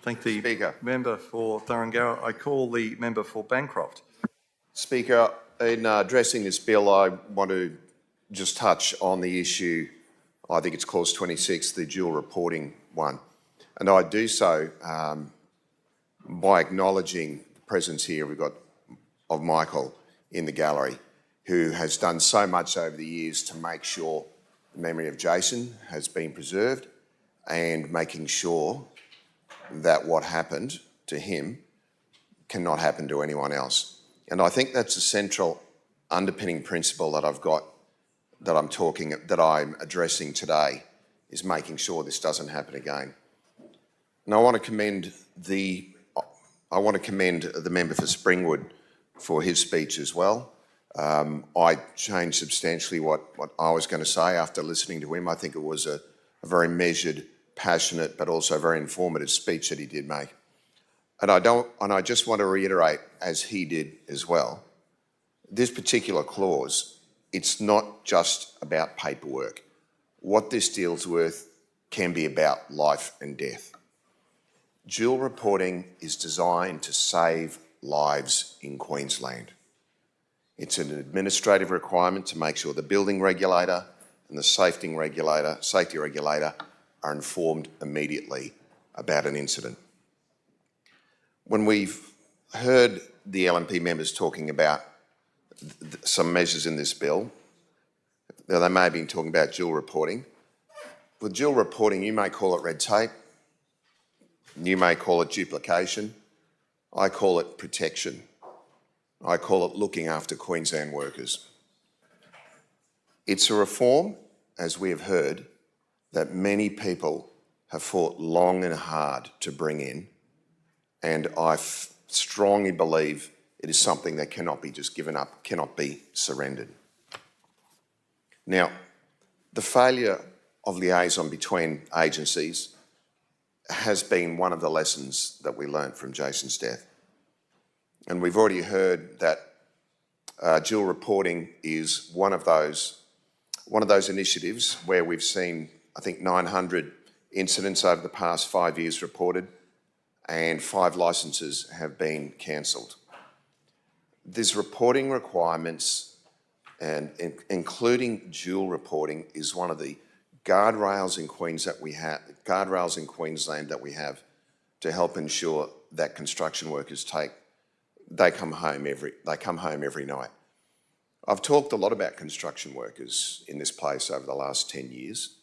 Thank the Speaker. member for Thurungarra. I call the member for Bancroft. Speaker, in addressing this bill, I want to just touch on the issue, I think it's clause 26, the dual reporting one. And I do so by acknowledging the presence here we've got of Michael in the gallery, who has done so much over the years to make sure the memory of Jason has been preserved and making sure that what happened to him cannot happen to anyone else. And I think that's a central underpinning principle that I've got, that I'm addressing today, is making sure this doesn't happen again. And I want to commend the member for Springwood for his speech as well. I changed substantially what I was going to say after listening to him. I think it was a very measured, passionate, but also very informative speech that he did make. And I just want to reiterate, as he did as well, this particular clause, it's not just about paperwork. What this deals with can be about life and death. Dual reporting is designed to save lives in Queensland. It's an administrative requirement to make sure the building regulator and the safety regulator are informed immediately about an incident. When we've heard the LNP members talking about some measures in this bill, they may have been talking about dual reporting. With dual reporting, you may call it red tape, you may call it duplication, I call it protection. I call it looking after Queensland workers. It's a reform, as we have heard, that many people have fought long and hard to bring in, and I strongly believe it is something that cannot be just given up, cannot be surrendered. Now, the failure of liaison between agencies has been one of the lessons that we learned from Jason's death. And we've already heard that dual reporting is one of those initiatives where we've seen, I think, 900 incidents over the past 5 years reported, and 5 licences have been cancelled. These reporting requirements, and including dual reporting, is one of the guardrails in Queensland that we have to help ensure that construction workers they come home every night. I've talked a lot about construction workers in this place over the last 10 years.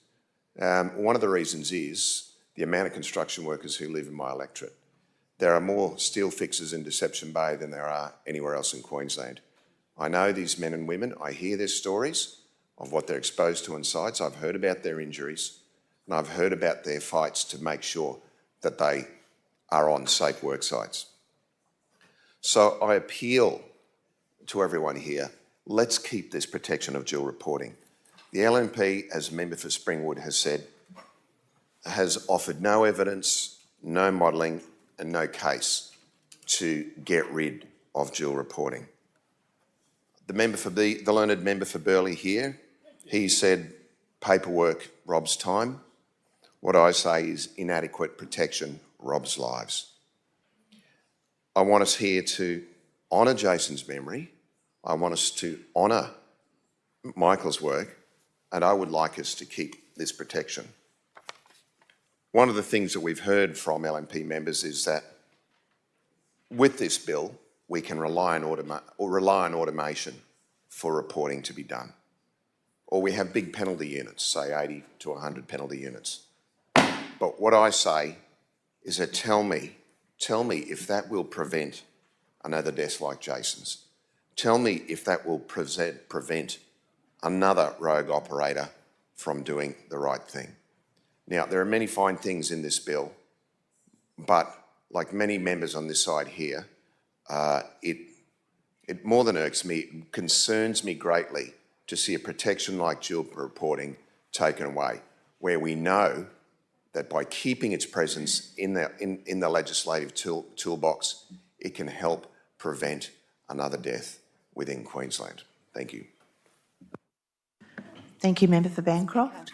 One of the reasons is the amount of construction workers who live in my electorate. There are more steel fixers in Deception Bay than there are anywhere else in Queensland. I know these men and women, I hear their stories of what they're exposed to on sites. I've heard about their injuries, and I've heard about their fights to make sure that they are on safe work sites. So I appeal to everyone here, let's keep this protection of dual reporting. The LNP, as a member for Springwood has said, has offered no evidence, no modelling and no case to get rid of dual reporting. The learned member for Burleigh here, he said paperwork robs time. What I say is inadequate protection robs lives. I want us here to honour Jason's memory. I want us to honour Michael's work, and I would like us to keep this protection. One of the things that we've heard from LNP members is that with this bill, we can rely on automation for reporting to be done. Or we have big penalty units, say 80 to 100 penalty units. But what I say is that tell me if that will prevent another death like Jason's. Tell me if that will prevent another rogue operator from doing the right thing. Now, there are many fine things in this bill, but like many members on this side here, it more than irks me, it concerns me greatly to see a protection like dual reporting taken away, where we know that by keeping its presence in the legislative toolbox, it can help prevent another death within Queensland. Thank you. Thank you, Member for Bancroft.